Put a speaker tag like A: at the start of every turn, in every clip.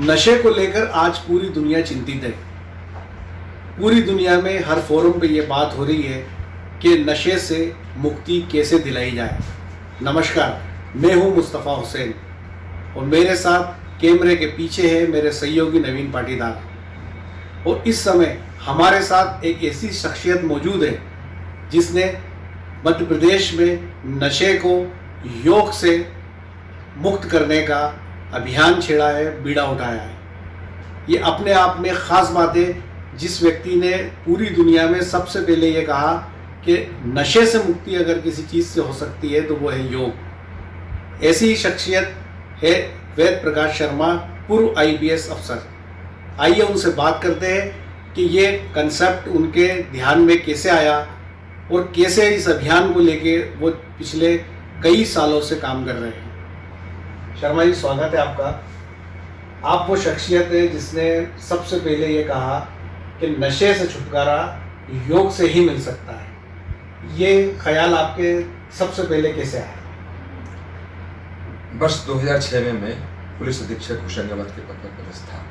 A: नशे को लेकर आज पूरी दुनिया चिंतित है। पूरी दुनिया में हर फोरम पे ये बात हो रही है कि नशे से मुक्ति कैसे दिलाई जाए। नमस्कार, मैं हूं मुस्तफ़ा हुसैन और मेरे साथ कैमरे के पीछे है मेरे सहयोगी नवीन पाटीदार। और इस समय हमारे साथ एक ऐसी शख्सियत मौजूद है जिसने मध्य प्रदेश में नशे को योग से मुक्त करने का अभियान छेड़ा है, बीड़ा उठाया है। ये अपने आप में ख़ास बात है। जिस व्यक्ति ने पूरी दुनिया में सबसे पहले ये कहा कि नशे से मुक्ति अगर किसी चीज़ से हो सकती है तो वो है योग। ऐसी ही शख्सियत है वेद प्रकाश शर्मा, पूर्व IPS अफसर। आइए उनसे बात करते हैं कि ये कंसेप्ट उनके ध्यान में कैसे आया और कैसे इस अभियान को लेके वो पिछले कई सालों से काम कर रहे हैं। शर्मा जी, स्वागत है आपका। आप वो शख्सियत है जिसने सबसे पहले ये कहा कि नशे से छुटकारा योग से ही मिल सकता है। ये ख्याल आपके सबसे पहले कैसे आया?
B: वर्ष 2006 में मैं पुलिस अधीक्षक होशंगाबाद के पद पर पदस्थ था।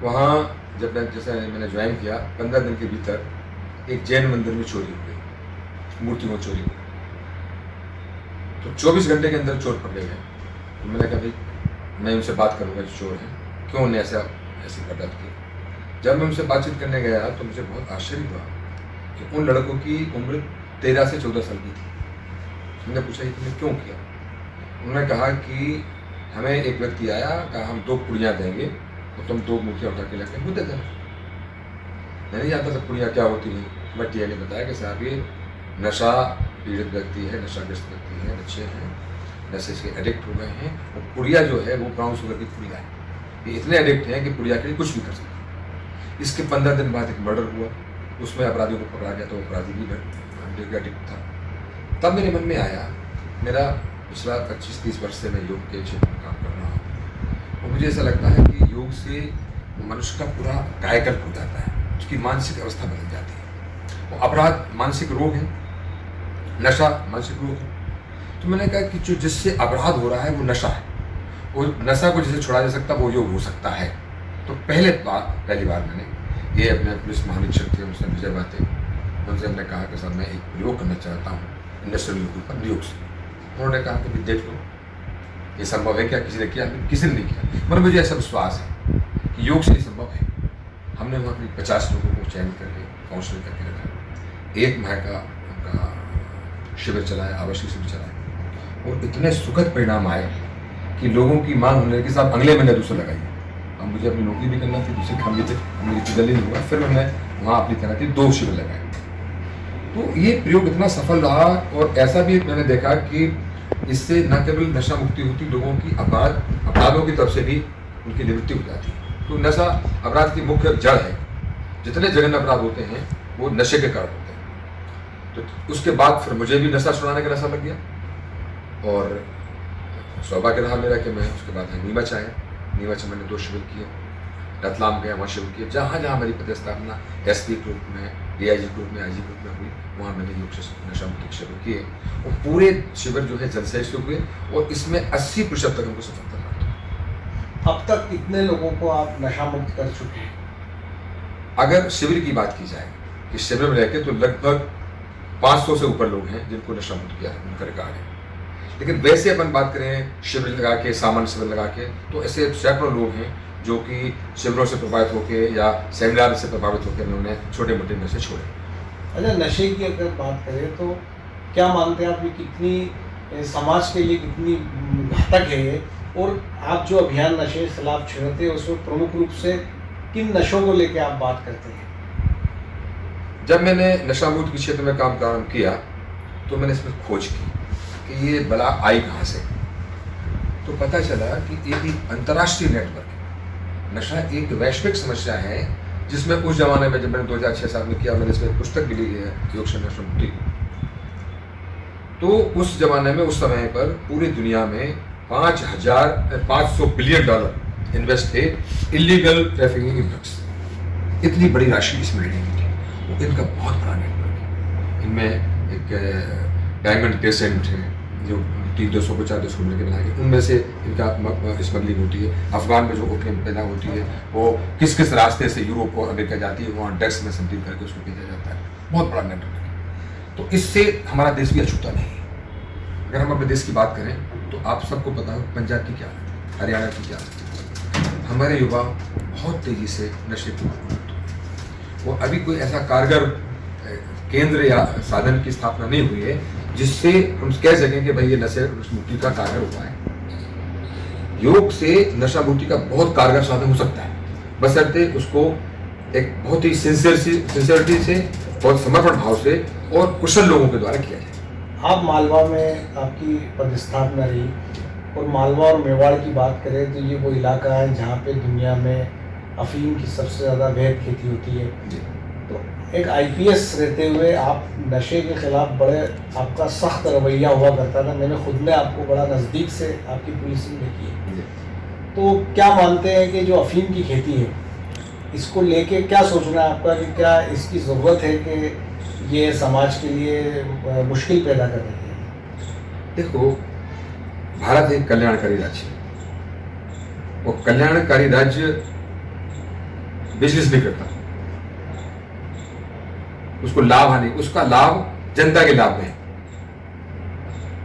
B: वहाँ जब मैंने ज्वाइन किया, 15 दिन के भीतर एक जैन मंदिर में चोरी हो गई, मूर्तियों में चोरी हुई। तो 24 घंटे के अंदर चोर पकड़े गए। तो मैंने कहा भाई मैं उनसे बात करूँगा जो चोर हैं, क्यों उन्हें ऐसी हरकत की। जब मैं उनसे बातचीत करने गया तो मुझे बहुत आश्चर्य हुआ कि उन लड़कों की उम्र 13 से 14 साल की थी। मैंने पूछा कि तुमने क्यों किया। उन्होंने कहा कि हमें एक व्यक्ति आया, कहा हम 2 पुड़ियाँ देंगे और तुम 2 मूर्तियाँ उठा के लेकर मुझे दे देना। मैं नहीं जानता था पुड़ियाँ क्या होती हैं, बट ये नहीं बताया कि साहब ये नशा पीड़ित व्यक्ति है, नशाग्रस्त व्यक्ति है, बच्चे हैं, नशे से एडिक्ट हो गए हैं। और पुड़िया जो है वो ब्राउन शुगर की पुड़िया है। ये इतने एडिक्ट हैं कि पुड़िया के लिए कुछ भी कर सकते हैं। इसके 15 दिन बाद एक मर्डर हुआ, उसमें अपराधियों को पकड़ा गया तो अपराधी भी एडिक्ट था। तब मेरे मन में आया, मेरा पिछला 25-30 वर्ष से मैं योग के क्षेत्र में काम कर रहा हूँ और मुझे ऐसा लगता है कि योग से मनुष्य का पूरा कायाकल्प हो जाता है, उसकी मानसिक अवस्था बदल जाती है। और अपराध मानसिक रोग है, नशा मानसिक रोग है। तो मैंने कहा कि जो जिससे अपराध हो रहा है वो नशा है, और नशा को जिसे छुड़ा जा सकता है वो योग हो सकता है। तो पहली बार मैंने ये अपने पुलिस महानिरीक्षक थे, उनसे विजय बातें, उनसे हमने कहा कि सर मैं एक प्रयोग करना चाहता हूँ इंडस्ट्रियल योग पर योग से। उन्होंने कहा कि देख लो ये संभव है क्या, किसी ने किया? किसी ने नहीं किया। मगर मुझे ऐसा विश्वास है कि योग से ही संभव है। हमने वहाँ करीब 50 लोगों को चयन करके काउंसलिंग करके रखा। 1 माह का उनका शिविर चलाया, आवासीय शिविर चलाया और इतने सुखद परिणाम आए कि लोगों की मांग होने लगी साहब अगले महीने दूसरा लगाइए। अब मुझे अपनी नौकरी भी करना थी, दूसरे काम भी थे, मुझे जल्दी नहीं हुआ। फिर मैंने वहाँ अपनी तरह की 2 शिविर लगाए। तो ये प्रयोग इतना सफल रहा और ऐसा भी मैंने देखा कि इससे न केवल नशा मुक्ति होती, लोगों की अपराधों की तरफ से भी उनकी निवृत्ति हो जाती है। तो नशा अपराध की मुख्य जड़ है। जितने जघन्य अपराध होते हैं वो नशे के कारण होते हैं। तो उसके बाद फिर मुझे भी नशा छुड़ाने का नशा लग गया और सौभाग्य रहा मेरा कि मैं उसके बाद नीमच आया। नीमच में मैंने 2 शिविर किए, रतलाम गया, वहाँ शिविर किए। जहाँ जहाँ मेरी पदस्थापना SP ग्रुप में, DIG ग्रुप में, IG ग्रुप में हुई, वहाँ मैंने योग से नशा मुक्ति शिविर किए और पूरे शिविर जो है जलसे से हुए और इसमें 80% तक हमको सफलता प्राप्त हुई।
A: अब तक कितने लोगों को आप नशा मुक्त कर चुके हैं?
B: अगर शिविर की बात की जाए कि शिविर में रहकर तो लगभग 500 से ऊपर लोग हैं जिनको नशा मुक्त किया है, उनका रिकॉर्ड है। लेकिन वैसे अपन बात करें शिविर लगा के, सामान्य शिविर लगा के, तो ऐसे सैकड़ों लोग हैं जो कि शिविरों से प्रभावित होकर या सेमिनार से प्रभावित होकर उन्होंने छोटे मोटे नशे छोड़े।
A: अच्छा, नशे की अगर बात करें तो क्या मानते हैं आप ये कितनी समाज के लिए कितनी घातक है ये? और आप जो अभियान नशे के खिलाफ छेड़ते हैं उसमें प्रमुख रूप से किन नशों को लेकर आप बात करते हैं?
B: जब मैंने नशा मुक्त के क्षेत्र में काम प्रारंभ किया तो मैंने इसमें खोज की कि ये बला आई कहाँ से। तो पता चला कि एक अंतर्राष्ट्रीय नेटवर्क है। नशा एक वैश्विक समस्या है जिसमें उस जमाने में जब मैंने 2006 में किया, मैंने इसमें पुस्तक भी ली है योग से नशा मुक्ति। तो उस जमाने में उस समय पर पूरी दुनिया में 500 बिलियन डॉलर इन्वेस्ट थे इलीगल ट्रैफिकिंग इन ड्रग्स। इतनी बड़ी राशि इसमें लगी थी। वो इनका बहुत बड़ा नेटवर्क है। इनमें एक डायमंड क्रेसेंट है जो 300-200 को 400 मिल के बना के उनमें से इनका स्मगलिंग होती है। अफगान में जो ओपियम पैदा होती है वो किस किस रास्ते से यूरोप और अमेरिका जाती है, वहाँ ड्रग्स में संतुलित करके उसको भेजा जाता है। बहुत बड़ा नेटवर्क है। तो इससे हमारा देश भी अछूता नहीं है। अगर हम अपने देश की बात करें तो आप सबको पता हो पंजाब की क्या हालत है, हरियाणा की क्या हालत है। हमारे युवा बहुत तेजी से नशे को वो अभी कोई ऐसा कारगर केंद्र या साधन की स्थापना नहीं हुई है जिससे हम कह सकें कि भाई ये नशे मुक्ति का कारगर उपाय है। योग से नशा मुक्ति का बहुत कारगर साधन हो सकता है, बशर्ते उसको एक बहुत ही सिंसियरिटी से, बहुत समर्पण भाव से और कुशल लोगों के द्वारा किया जाए।
A: आप मालवा में आपकी पदस्थापना रही, और मालवा और मेवाड़ की बात करें तो ये वो इलाका है जहाँ पे दुनिया में अफीम की सबसे ज़्यादा वैध खेती होती है। तो एक आईपीएस रहते हुए आप नशे के खिलाफ बड़े आपका सख्त रवैया हुआ करता था। मैंने खुद ने आपको बड़ा नज़दीक से आपकी पुलिसिंग देखी है। तो क्या मानते हैं कि जो अफीम की खेती है इसको लेके क्या सोचना है आपका, कि क्या इसकी ज़रूरत है कि ये समाज के लिए मुश्किल पैदा कर रही है?
B: देखो, भारत एक कल्याणकारी राज्य है। वो कल्याणकारी राज्य बिजनेस नहीं करता, उसको लाभ हानि, उसका लाभ जनता के लाभ में है।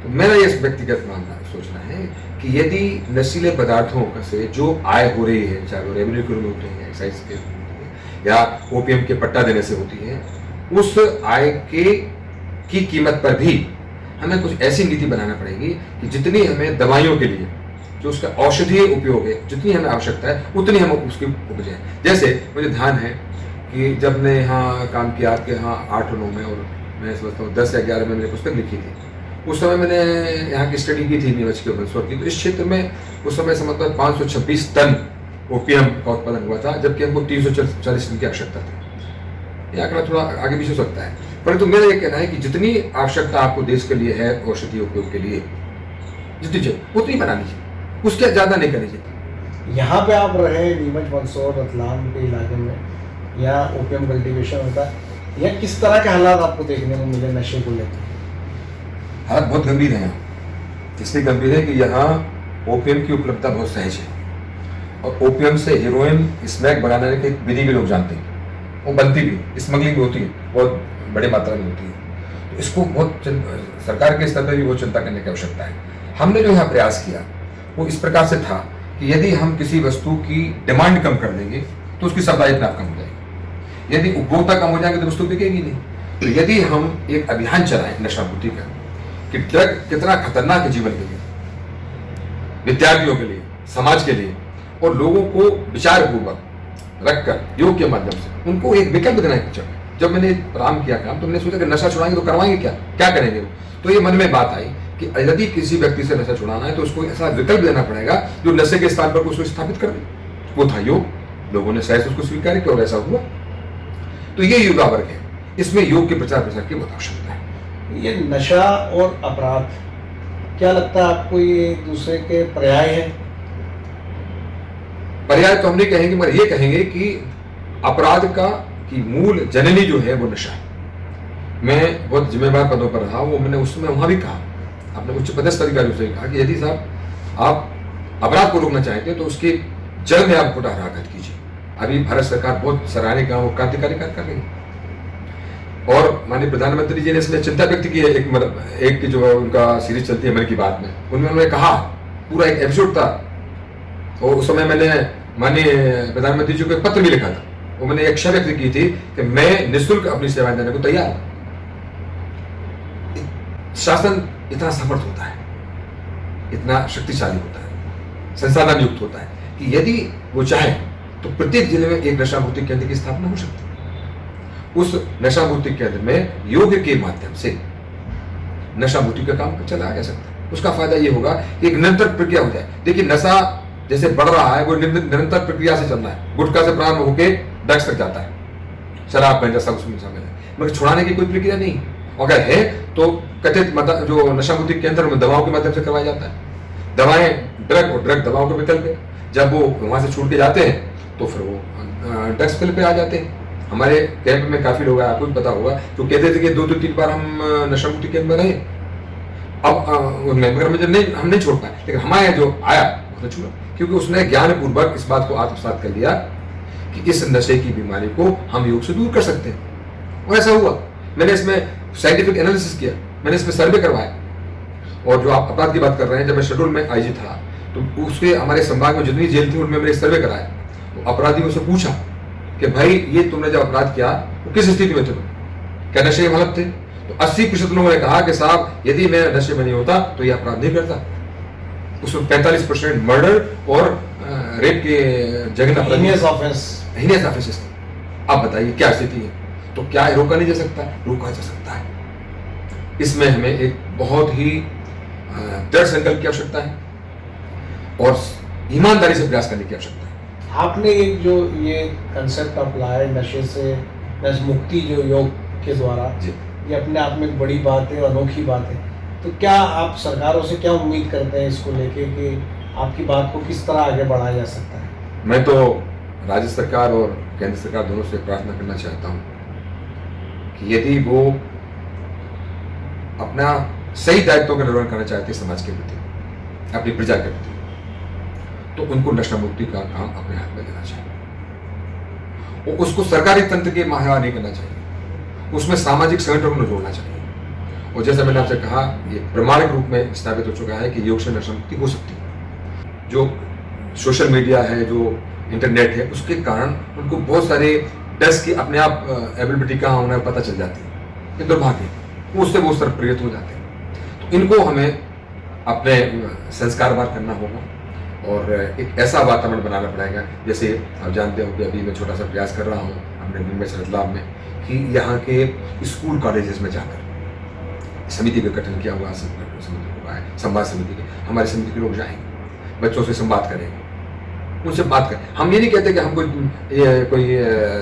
B: तो मेरा ये व्यक्तिगत मानना सोचना है कि यदि नशीले पदार्थों से जो आय हो रही है, चाहे वो रेवेन्यू के रूप में होती है, एक्साइज के या ओपीएम के पट्टा देने से होती है, उस आय की कीमत पर भी हमें कुछ ऐसी नीति बनाना पड़ेगी कि जितनी हमें दवाइयों के लिए जो उसका औषधीय उपयोग है, जितनी हमें आवश्यकता है उतनी हम उसकी उपजें। जैसे मुझे ध्यान है कि जब मैं यहाँ काम किया, आपके यहाँ 8 और 9 में, और मैं समझता हूँ 10 या 11 में मैंने पुस्तक लिखी थी। उस समय मैंने यहाँ की स्टडी की थी नीमच के मंदसौर की। तो इस क्षेत्र में उस समय समझता 526 टन ओपीएम का उत्पादन हुआ था, जबकि हमको 340 टन की आवश्यकता थी। यह आंकड़ा थोड़ा आगे पीछे हो सकता है, परंतु मेरा ये कहना है कि जितनी आवश्यकता आपको देश के लिए है औषधीय उपयोग के लिए, जितनी चाहिए उतनी बना लीजिए, उसके ज़्यादा नहीं करनी चाहिए।
A: यहाँ पे आप रहे नीमच मंदसौर रतलाम के इलाके में, या ओपीएम कल्टीवेशन होता है, या किस तरह के हालात आपको देखने को मिले नशे को लेकर?
B: हालात बहुत गंभीर हैं यहाँ। इसलिए गंभीर है कि यहाँ ओपीएम की उपलब्धता बहुत सहज है, और ओपीएम से हीरोइन स्मैक बनाने की विधि भी लोग जानते हैं। वो बनती भी, स्मगलिंग भी होती है, बहुत बड़ी मात्रा में होती है। तो इसको बहुत सरकार के स्तर पर भी बहुत चिंता करने की आवश्यकता है। हमने जो यहाँ प्रयास किया वो इस प्रकार से था कि यदि हम किसी वस्तु की डिमांड कम कर देंगे तो उसकी सप्लाई अपने आप कम हो जाएगी। यदि उपभोक्ता कम हो जाएंगे तो वस्तु बिकेगी नहीं। तो यदि हम एक अभियान चलाएं नशा मुक्ति का, कि ड्रग कितना खतरनाक है जीवन के लिए, विद्यार्थियों के लिए, समाज के लिए, और लोगों को विचारपूर्वक रखकर योग के माध्यम से उनको एक विकल्प देना है। जब मैंने प्रारंभ किया काम तो मैंने सोचा कि नशा छुड़ाएंगे तो करवाएंगे क्या करेंगे। तो ये मन में बात आई कि यदि किसी व्यक्ति से नशा छुड़ाना है तो उसको ऐसा विकल्प देना पड़ेगा जो नशे के स्थान पर उसको स्थापित कर दे। वो था योग। लोगों ने सहज उसको स्वीकार किया और ऐसा हुआ। तो ये युवा वर्ग है, इसमें योग के प्रचार प्रसार की बहुत आवश्यकता है।
A: ये नशा और अपराध, क्या लगता है आपको ये एक दूसरे के पर्याय है?
B: पर्याय तो हम नहीं कहेंगे, मगर ये कहेंगे कि अपराध का की मूल जननी जो है वो नशा है। मैं बहुत जिम्मेदार पदों पर रहा, वो मैंने उस समय वहां भी कहा, अपने उच्च पदस्थ अधिकारियों से कहा कि यदि साहब आप अपराध को रोकना चाहते हैं तो उसके जड़ में आप हराकत कीजिए। अभी भारत सरकार बहुत सराहनीय काम और क्रांतिकारी कार्य कर रही है, और माननीय प्रधानमंत्री जी ने इसमें चिंता व्यक्त की है। एक जो उनका सीरीज चलती है मन की बात में, उनमें उन्होंने कहा, पूरा एक एपिसोड था, और उस समय मैंने माननीय प्रधानमंत्री जी को एक पत्र भी लिखा था। वो मैंने एक व्यक्त की थी कि मैं निःशुल्क अपनी सेवाएं देने को तैयार हूं। शासन इतना समर्थ होता है, इतना शक्तिशाली होता है, संसाधन युक्त होता है कि यदि वो चाहे तो प्रत्येक जिले में एक नशा मुक्ति केंद्र की स्थापना हो सकती है। उस नशा मुक्ति केंद्र में योग के माध्यम से नशा मुक्ति का काम चलाया जा सकता है। उसका फायदा ये होगा कि एक निरंतर प्रक्रिया हो जाए। देखिए, नशा जैसे बढ़ रहा है वो निरंतर प्रक्रिया से चल रहा है। गुटखा से प्रारंभ होकर ड्रग्स तक जाता है, शराब गांजा सब उसमें शामिल है, मगर छुड़ाने की कोई प्रक्रिया नहीं। अगर है तो कथित जो नशा मुक्ति केंद्र में दवाओं के माध्यम से करवाया जाता है। दवाएं ड्रग और ड्रग दवाओं के विकल्प है। जब वो वहां से छूट के जाते हैं तो फिर वो ड्रग्स फिल पे आ जाते हैं। हमारे कैंप में काफी लोग हैं, आपको भी पता होगा, जो कहते थे कि 2-3 बार हम नशा मुक्ति केंद्र में रहे, मगर मुझे नहीं, हम नहीं छोड़ पाए, लेकिन हमारे यहाँ जो आया उसने छोड़ा, क्योंकि उसने ज्ञानपूर्वक इस बात को आत्मसात कर लिया कि इस नशे की बीमारी को हम योग से दूर कर सकते हैं। और ऐसा हुआ। मैंने इसमें साइंटिफिक एनालिसिस किया, मैंने इसमें सर्वे करवाया। और जो आप अपराध की बात कर रहे हैं, जब मैं शेड्यूल में आईजी था तो उसके हमारे संभाग में जितनी जेल थी उनमें मैंने सर्वे कराया। तो अपराधियों से पूछा कि भाई ये तुमने जब अपराध किया वो किस स्थिति में थे, क्या नशे में हालत थे? तो 80% लोगों ने कहा कि साहब यदि मैं नशे में नहीं होता तो ये अपराध नहीं करता। उसमें 45% मर्डर और रेप के जघन्य ऑफेंसेस थे। आप बताइए क्या स्थिति है? तो क्या रोका नहीं जा सकता? रोका जा सकता है। इसमें हमें एक बहुत ही दृढ़ संकल्प की आवश्यकता है और ईमानदारी से प्रयास करने की आवश्यकता है।
A: आपने एक जो ये कंसेप्ट आप लाए नशे से मुक्ति जो योग के द्वारा, ये अपने आप में एक बड़ी बात है, अनोखी बात है। तो क्या आप सरकारों से क्या उम्मीद करते हैं इसको लेके कि आपकी बात को किस तरह आगे बढ़ाया जा सकता है?
B: मैं तो राज्य सरकार और केंद्र सरकार दोनों से प्रार्थना करना चाहता हूँ कि यदि वो अपना सही दायित्व का निर्वहन करना चाहते हैं समाज के प्रति, अपनी प्रजा के प्रति, तो उनको नशा मुक्ति का काम अपने हाथ में लेना चाहिए। और उसको सरकारी तंत्र के माहिर नहीं करना चाहिए, उसमें सामाजिक संगठनों को जोड़ना चाहिए। और जैसे मैंने आपसे कहा, ये प्रमाणिक रूप में स्थापित हो चुका है कि योग से नशा मुक्ति हो सकती है। जो सोशल मीडिया है, जो इंटरनेट है, उसके कारण उनको बहुत सारे टेस्ट की अपने आप एबिलिटी कहाँ होना पता चल जाती है। ये दुर्भाग्य, वो उससे बहुत सारे प्रेरित हो जाते हैं। तो इनको हमें अपने संस्कारवार करना होगा और एक ऐसा वातावरण बनाना पड़ेगा। जैसे आप जानते हो कि अभी मैं छोटा सा प्रयास कर रहा हूँ अपने दिन में सरदलाब में कि यहाँ के स्कूल कॉलेजेस में जाकर समिति का गठन किया हुआ समिति हुआ है, संवाद समिति के। हमारी समिति के लोग जाएंगे, बच्चों से संवाद करेंगे, उनसे बात करें। हम ये नहीं कहते कि हमको कोई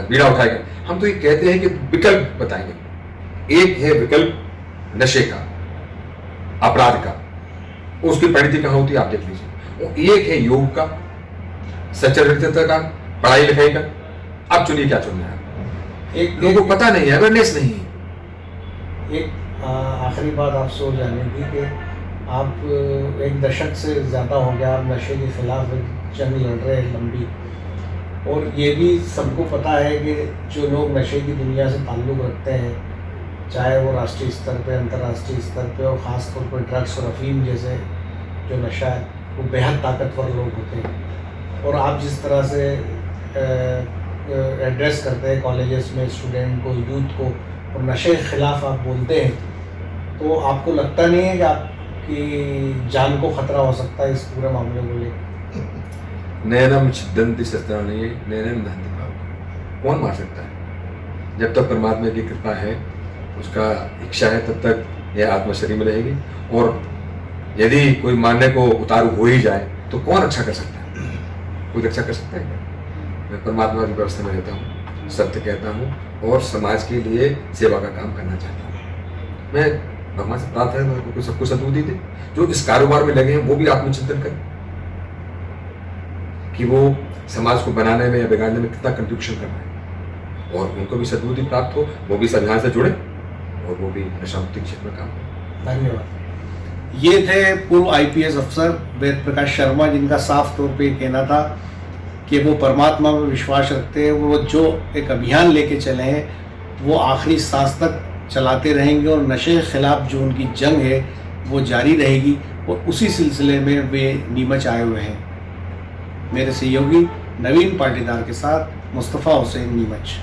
B: बीड़ा उठाएगा, हम तो ये कहते हैं कि विकल्प बताएंगे। एक है विकल्प नशे का, अपराध का, उसकी परिणति कहाँ होती है आप देख लीजिए। और एक है योग का, सच्चरित्रता का, पढ़ाई लिखाई का। आप चुनिए क्या चुनना है। एक लोगों को पता नहीं है, अवेयरनेस नहीं है।
A: एक आखिरी बात आपसे हो जाने की कि आप एक दशक से ज़्यादा हो गया आप नशे के खिलाफ जंग लड़ रहे हैं लंबी, और ये भी सबको पता है कि जो लोग नशे की दुनिया से ताल्लुक़ रखते हैं, चाहे वो राष्ट्रीय स्तर पे, अंतर्राष्ट्रीय स्तर पे, और ख़ास तौर पर ड्रग्स और अफीम जैसे जो नशा है, वो बेहद ताकतवर लोग होते हैं। और आप जिस तरह से एड्रेस करते हैं कॉलेजेस में स्टूडेंट को, यूथ को, और नशे के ख़िलाफ़ आप बोलते हैं, तो आपको लगता नहीं है कि आपकी जान को ख़तरा हो सकता है इस पूरे मामले को लेकर?
B: नैनम छिदंती शस्त्राणि नैनम नहति पावक। कौन मार सकता है? जब तक परमात्मा की कृपा है, उसका इच्छा है, तब तक यह आत्मा शरीर में रहेगी। और यदि कोई मारने को उतारू हो ही जाए तो कौन रक्षा कर सकता है? कोई रक्षा कर सकता है? मैं परमात्मा की व्यवस्था में रहता हूँ, सत्य कहता हूँ और समाज के लिए सेवा का काम करना चाहता हूँ। मैं भगवान से प्रार्थना है कि सबको सद्बुद्धि दे, जो इस कारोबार में लगे हैं वो भी आत्मचिंतन करें कि वो समाज को बनाने में या बिगाड़ने में कितना कंट्रीब्यूशन कर रहे हैं, और उनको भी सद्बुद्धि प्राप्त हो, वो भी इस अभियान से जुड़े और वो भी नशा मुक्ति क्षेत्र में काम करें।
A: धन्यवाद। ये थे पूर्व आईपीएस अफसर वेद प्रकाश शर्मा, जिनका साफ तौर पे कहना था कि वो परमात्मा में विश्वास रखते हैं। वो जो एक अभियान लेके चले हैं वो आखिरी सांस तक चलाते रहेंगे, और नशे के खिलाफ जो उनकी जंग है वो जारी रहेगी, और उसी सिलसिले में वे नीमच आए हुए हैं। मेरे सहयोगी नवीन पाटीदार के साथ मुस्तफ़ा हुसैन, नीमच।